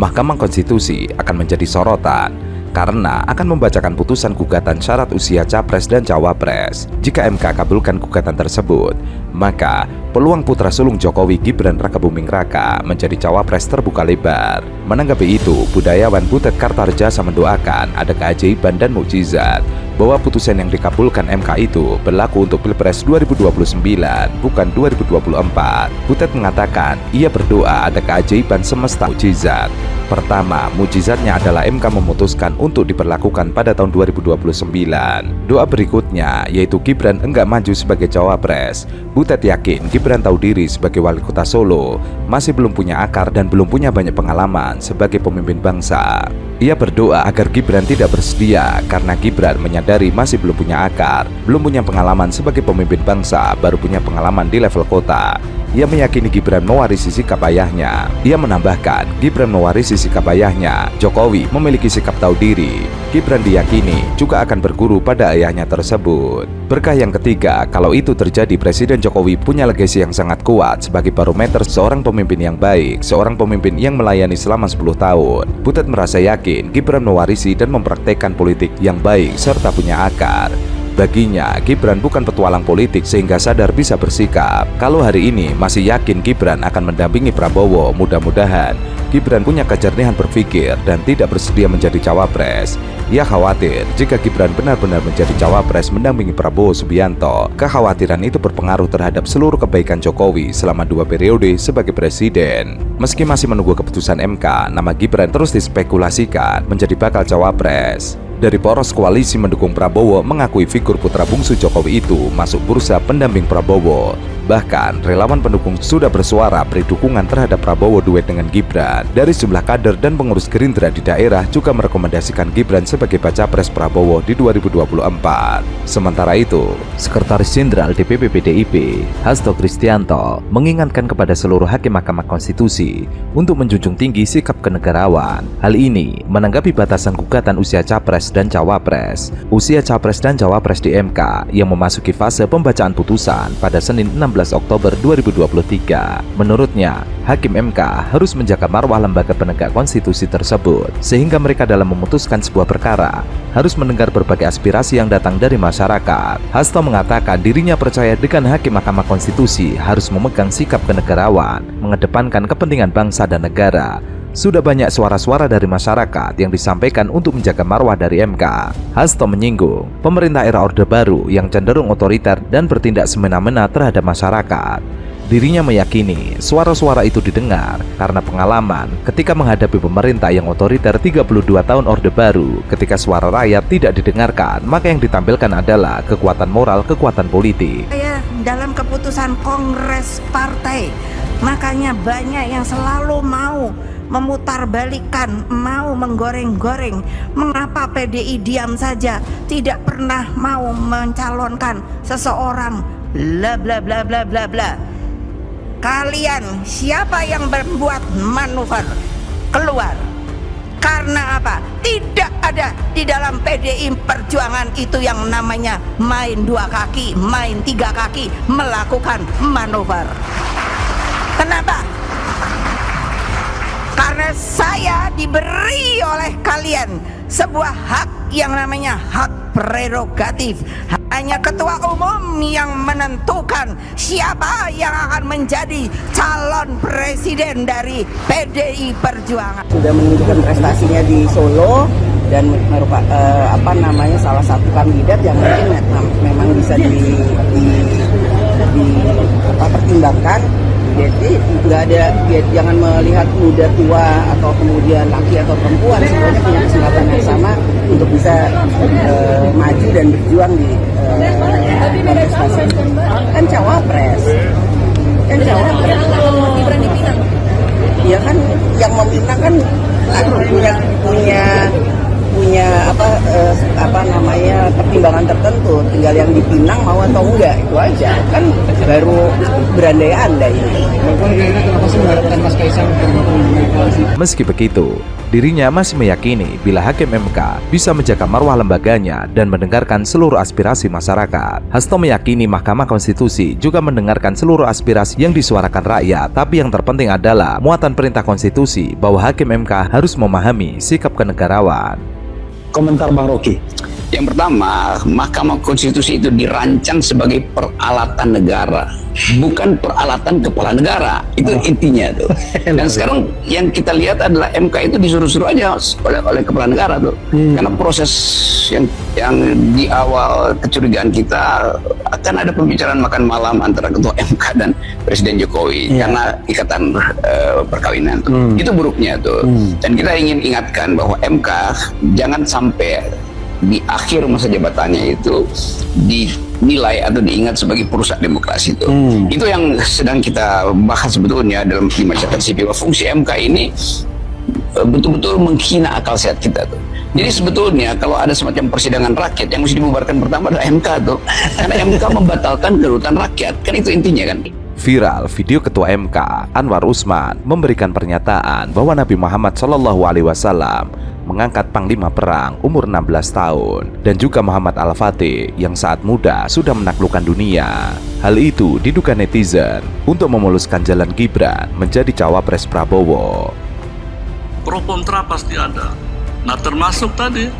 Mahkamah Konstitusi akan menjadi sorotan karena akan membacakan putusan gugatan syarat usia Capres dan Cawapres. Jika MK kabulkan gugatan tersebut, maka peluang putra sulung Jokowi Gibran Rakabuming Raka menjadi Cawapres terbuka lebar. Menanggapi itu, budayawan Butet Kartarjasa mendoakan ada keajaiban dan mukjizat bahwa putusan yang dikabulkan MK itu berlaku untuk Pilpres 2029, bukan 2024. Butet mengatakan ia berdoa ada keajaiban semesta mukjizat. Pertama, mukjizatnya adalah MK memutuskan untuk diberlakukan pada tahun 2029. Doa berikutnya yaitu Gibran enggak maju sebagai Cawapres. Butet yakin Gibran tahu diri sebagai wali kota Solo, masih belum punya akar dan belum punya banyak pengalaman sebagai pemimpin bangsa. Ia berdoa agar Gibran tidak bersedia karena Gibran menyadari masih belum punya akar, belum punya pengalaman sebagai pemimpin bangsa, baru punya pengalaman di level kota. Ia meyakini Gibran mewarisi sikap ayahnya. Ia menambahkan, Gibran mewarisi sikap ayahnya. Jokowi memiliki sikap tahu diri. Gibran diyakini juga akan berguru pada ayahnya tersebut. Berkah yang ketiga, kalau itu terjadi, Presiden Jokowi punya legasi yang sangat kuat sebagai barometer seorang pemimpin yang baik, seorang pemimpin yang melayani selama 10 tahun. Butet merasa yakin Gibran mewarisi dan mempraktekkan politik yang baik serta punya akar. Baginya, Gibran bukan petualang politik sehingga sadar bisa bersikap. Kalau hari ini masih yakin Gibran akan mendampingi Prabowo, mudah-mudahan Gibran punya kejernihan berpikir dan tidak bersedia menjadi Cawapres. Ia khawatir jika Gibran benar-benar menjadi Cawapres mendampingi Prabowo Subianto, kekhawatiran itu berpengaruh terhadap seluruh kebaikan Jokowi selama 2 periode sebagai presiden. Meski masih menunggu keputusan MK, nama Gibran terus dispekulasikan menjadi bakal Cawapres. Dari poros koalisi mendukung Prabowo mengakui figur putra bungsu Jokowi itu masuk bursa pendamping Prabowo. Bahkan, relawan pendukung sudah bersuara beri dukungan terhadap Prabowo duet dengan Gibran. Dari sejumlah kader dan pengurus Gerindra di daerah juga merekomendasikan Gibran sebagai baca pres Prabowo di 2024. Sementara itu, Sekretaris Jenderal DPP PDIP, Hasto Kristianto, mengingatkan kepada seluruh hakim Mahkamah Konstitusi untuk menjunjung tinggi sikap kenegarawan. Hal ini menanggapi batasan gugatan usia Capres dan Cawapres. Usia Capres dan Cawapres di MK yang memasuki fase pembacaan putusan pada Senin 16 Oktober 2023. Menurutnya, Hakim MK harus menjaga marwah lembaga penegak konstitusi tersebut, sehingga mereka dalam memutuskan sebuah perkara harus mendengar berbagai aspirasi yang datang dari masyarakat. Hasto mengatakan dirinya percaya dengan Hakim Mahkamah Konstitusi harus memegang sikap kenegarawan, mengedepankan kepentingan bangsa dan negara. Sudah banyak suara-suara dari masyarakat yang disampaikan untuk menjaga marwah dari MK. Hasto menyinggung pemerintah era Orde Baru yang cenderung otoriter dan bertindak semena-mena terhadap masyarakat. Dirinya meyakini suara-suara itu didengar karena pengalaman ketika menghadapi pemerintah yang otoriter 32 tahun Orde Baru. Ketika suara rakyat tidak didengarkan, maka yang ditampilkan adalah kekuatan moral, kekuatan politik. Dalam keputusan Kongres Partai, makanya banyak yang selalu mau memutarbalikan, mau menggoreng-goreng. Mengapa PDI diam saja, tidak pernah mau mencalonkan seseorang, bla bla bla bla bla bla. Kalian siapa yang membuat manuver keluar? Karena apa? Tidak ada di dalam PDI Perjuangan itu yang namanya main 2 kaki, main 3 kaki, melakukan manuver. Kenapa? Karena saya diberi oleh kalian sebuah hak yang namanya hak prerogatif. Hanya ketua umum yang menentukan siapa yang akan menjadi calon presiden dari PDI Perjuangan. Sudah menunjukkan prestasinya di Solo dan merupakan salah satu kandidat yang mungkin memang bisa dipertimbangkan. Jadi nggak ada, jangan melihat muda tua atau kemudian laki atau perempuan, semuanya punya kesempatan yang sama untuk bisa maju dan berjuang di kontestasi. Kan cawapres, kalau Gibran dipinang, ya kan yang meminang kan punya punya pertimbangan tertentu, tinggal yang dipinang mau atau enggak, itu aja kan baru berandai-andai. Meski begitu, dirinya masih meyakini bila Hakim MK bisa menjaga marwah lembaganya dan mendengarkan seluruh aspirasi masyarakat. Hasto meyakini Mahkamah Konstitusi juga mendengarkan seluruh aspirasi yang disuarakan rakyat, tapi yang terpenting adalah muatan perintah konstitusi bahwa Hakim MK harus memahami sikap kenegarawan. Komentar Bang Rocky. Yang pertama, Mahkamah Konstitusi itu dirancang sebagai peralatan negara, bukan peralatan kepala negara. Itu intinya tuh. Dan sekarang yang kita lihat adalah MK itu disuruh-suruh aja oleh kepala negara tuh. Karena proses yang di awal kecurigaan kita akan ada pembicaraan makan malam antara ketua MK dan Presiden Jokowi karena ikatan perkawinan tuh. Itu buruknya tuh. Dan kita ingin ingatkan bahwa MK jangan sampai di akhir masa jabatannya itu dinilai atau diingat sebagai perusak demokrasi itu. Itu yang sedang kita bahas sebetulnya di masyarakat sipil. Fungsi MK ini betul-betul menghina akal sehat kita tuh. Jadi sebetulnya kalau ada semacam persidangan rakyat yang mesti dibubarkan pertama adalah MK tuh. Karena MK membatalkan kedaulatan rakyat. Kan itu intinya kan. Viral video Ketua MK Anwar Usman memberikan pernyataan bahwa Nabi Muhammad SAW mengangkat Panglima Perang umur 16 tahun dan juga Muhammad Al-Fatih yang saat muda sudah menaklukkan dunia. Hal itu diduga netizen untuk memuluskan jalan Gibran menjadi cawapres Prabowo. Pro kontra pasti ada. Nah, termasuk tadi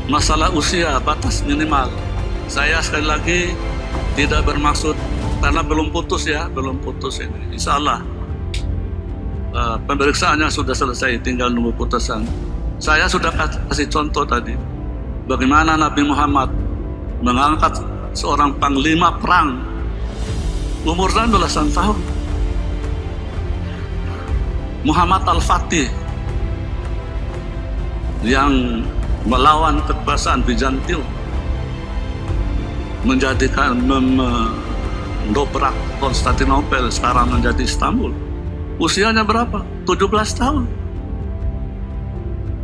masalah usia batas minimal. Saya sekali lagi tidak bermaksud karena belum putus ini. Insya Allah pemeriksaannya sudah selesai, tinggal nunggu putusan. Saya sudah kasih contoh tadi bagaimana Nabi Muhammad mengangkat seorang panglima perang umur 16 tahun. Muhammad Al-Fatih yang melawan kekuasaan Bizantium, mendobrak Konstantinopel, sekarang menjadi Istanbul. Usianya berapa? 17 tahun.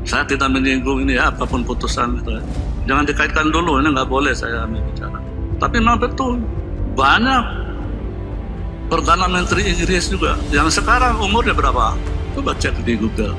Saya tidak menyinggung ini ya, apapun putusan itu. Jangan dikaitkan dulu, ini nggak boleh saya bicara. Tapi memang betul, banyak Perdana Menteri Inggris juga yang sekarang umurnya berapa? Coba cek di Google.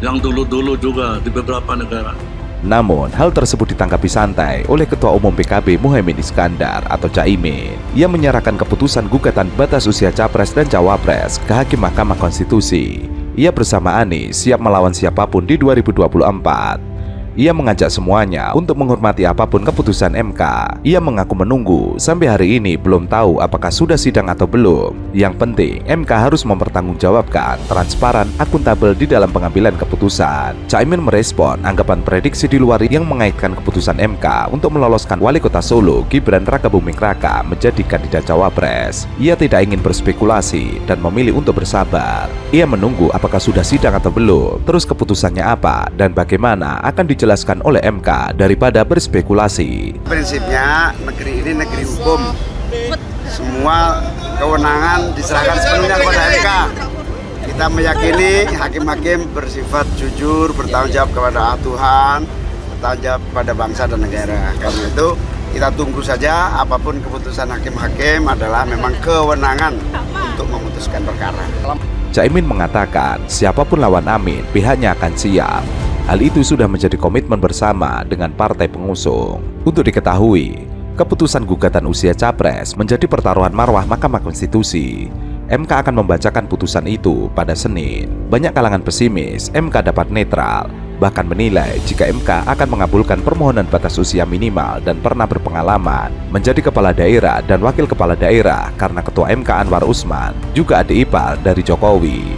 Yang dulu-dulu juga di beberapa negara. Namun, hal tersebut ditanggapi santai oleh Ketua Umum PKB Muhaimin Iskandar atau Caimin. Ia menyerahkan keputusan gugatan batas usia Capres dan Cawapres ke Hakim Mahkamah Konstitusi. Ia bersama Anies siap melawan siapapun di 2024. Ia mengajak semuanya untuk menghormati apapun keputusan MK. Ia mengaku menunggu sampai hari ini belum tahu apakah sudah sidang atau belum. Yang penting MK harus mempertanggungjawabkan, transparan, akuntabel di dalam pengambilan keputusan. Caimin merespon anggapan prediksi di luar yang mengaitkan keputusan MK untuk meloloskan Wali Kota Solo Gibran Rakabuming Raka menjadi kandidat Cawapres. Ia tidak ingin berspekulasi dan memilih untuk bersabar. Ia menunggu apakah sudah sidang atau belum, terus keputusannya apa dan bagaimana akan dijelaskan oleh MK daripada berspekulasi. Prinsipnya negeri ini negeri hukum. Semua kewenangan diserahkan sepenuhnya kepada MK. Kita meyakini hakim-hakim bersifat jujur, bertanggung jawab kepada Tuhan, bertanggung jawab kepada bangsa dan negara. Karena itu kita tunggu saja, apapun keputusan hakim-hakim adalah memang kewenangan untuk memutuskan perkara. Caimin mengatakan siapapun lawan Amin pihaknya akan siap. Hal itu sudah menjadi komitmen bersama dengan partai pengusung. Untuk diketahui, keputusan gugatan usia Capres menjadi pertaruhan marwah Mahkamah Konstitusi. MK akan membacakan putusan itu pada Senin. Banyak kalangan pesimis MK dapat netral, bahkan menilai jika MK akan mengabulkan permohonan batas usia minimal dan pernah berpengalaman menjadi kepala daerah dan wakil kepala daerah karena Ketua MK Anwar Usman juga adik ipar dari Jokowi.